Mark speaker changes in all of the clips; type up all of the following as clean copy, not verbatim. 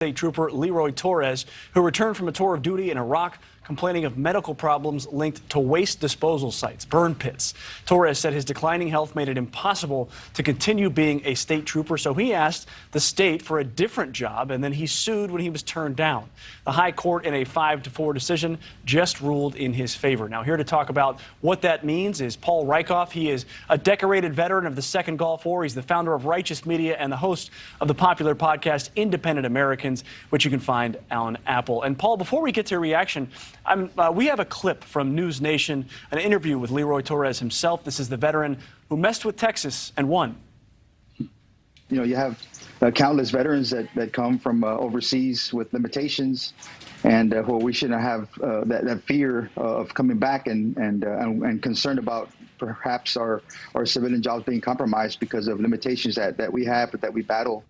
Speaker 1: State Trooper Leroy Torres, who returned from a tour of duty in Iraq, complaining of medical problems linked to waste disposal sites, burn pits. Torres said his declining health made it impossible to continue being a state trooper, so he asked the state for a different job, and then he sued when he was turned down. The high court, in a 5-4 decision, just ruled in his favor. Now, here to talk about what that means is Paul Rieckhoff. He is a decorated veteran of the Second Gulf War. He's the founder of Righteous Media and the host of the popular podcast Independent Americans, which you can find on Apple. And Paul, before we get to your reaction, we have a clip from Newsnation, an interview with Leroy Torres himself. This is the veteran who messed with Texas and won.
Speaker 2: You know, you have countless veterans that come from overseas with limitations, and where we shouldn't have that fear of coming back and concerned about perhaps our civilian jobs being compromised because of limitations that we have, that we battle.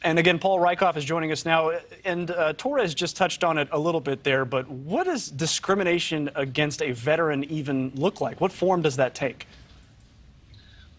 Speaker 1: And again, Paul Rieckhoff is joining us now. And Torres just touched on it a little bit there, but what does discrimination against a veteran even look like? What form does that take?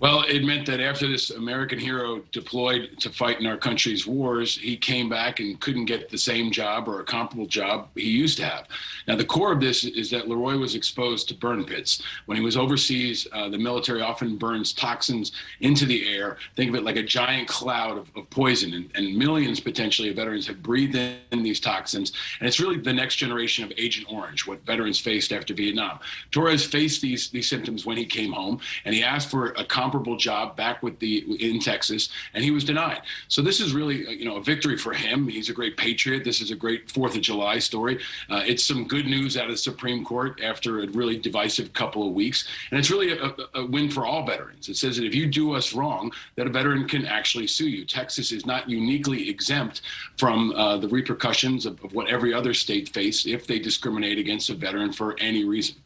Speaker 3: Well, it meant that after this American hero deployed to fight in our country's wars, he came back and couldn't get the same job or a comparable job he used to have. Now, the core of this is that Leroy was exposed to burn pits. When he was overseas, the military often burns toxins into the air. Think of it like a giant cloud of poison, and millions potentially of veterans have breathed in these toxins. And it's really the next generation of Agent Orange, what veterans faced after Vietnam. Torres faced these symptoms when he came home, and he asked for a comparable job back in Texas, and he was denied. So this is really a victory for him. He's a great patriot. This is a great 4th of July story. It's some good news out of the Supreme Court after a really divisive couple of weeks, and it's really a win for all veterans. It says that if you do us wrong, that a veteran can actually sue you. Texas is not uniquely exempt from the repercussions of what every other state faced if they discriminate against a veteran for any reason.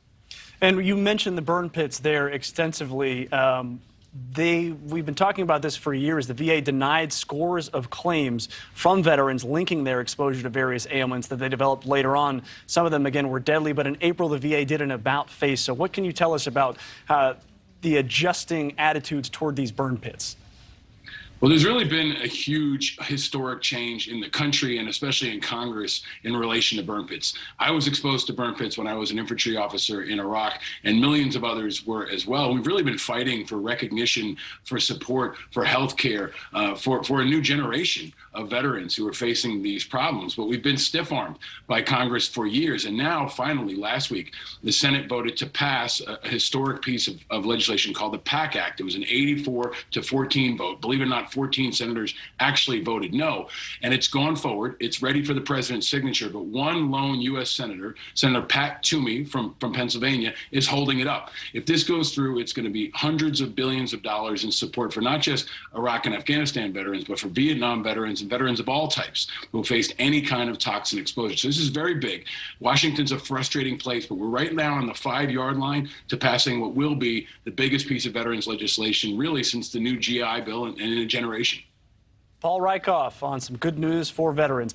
Speaker 1: And you mentioned the burn pits there extensively. We've been talking about this for years. The VA denied scores of claims from veterans linking their exposure to various ailments that they developed later on. Some of them, again, were deadly, but in April, the VA did an about-face. So what can you tell us about the adjusting attitudes toward these burn pits?
Speaker 3: Well, there's really been a huge historic change in the country and especially in Congress in relation to burn pits. I was exposed to burn pits when I was an infantry officer in Iraq, and millions of others were as well. We've really been fighting for recognition, for support, for health care, for a new generation of veterans who are facing these problems. But we've been stiff-armed by Congress for years. And now, finally, last week, the Senate voted to pass a historic piece of legislation called the PAC Act. It was an 84-14 vote. Believe it or not, 14 senators actually voted no. And it's gone forward. It's ready for the president's signature. But one lone U.S. senator, Senator Pat Toomey from Pennsylvania, is holding it up. If this goes through, it's going to be hundreds of billions of dollars in support for not just Iraq and Afghanistan veterans, but for Vietnam veterans and veterans of all types who faced any kind of toxin exposure. So this is very big. Washington's a frustrating place, but we're right now on the 5-yard line to passing what will be the biggest piece of veterans legislation really since the new GI Bill and in a generation.
Speaker 1: Paul Rieckhoff on some good news for veterans.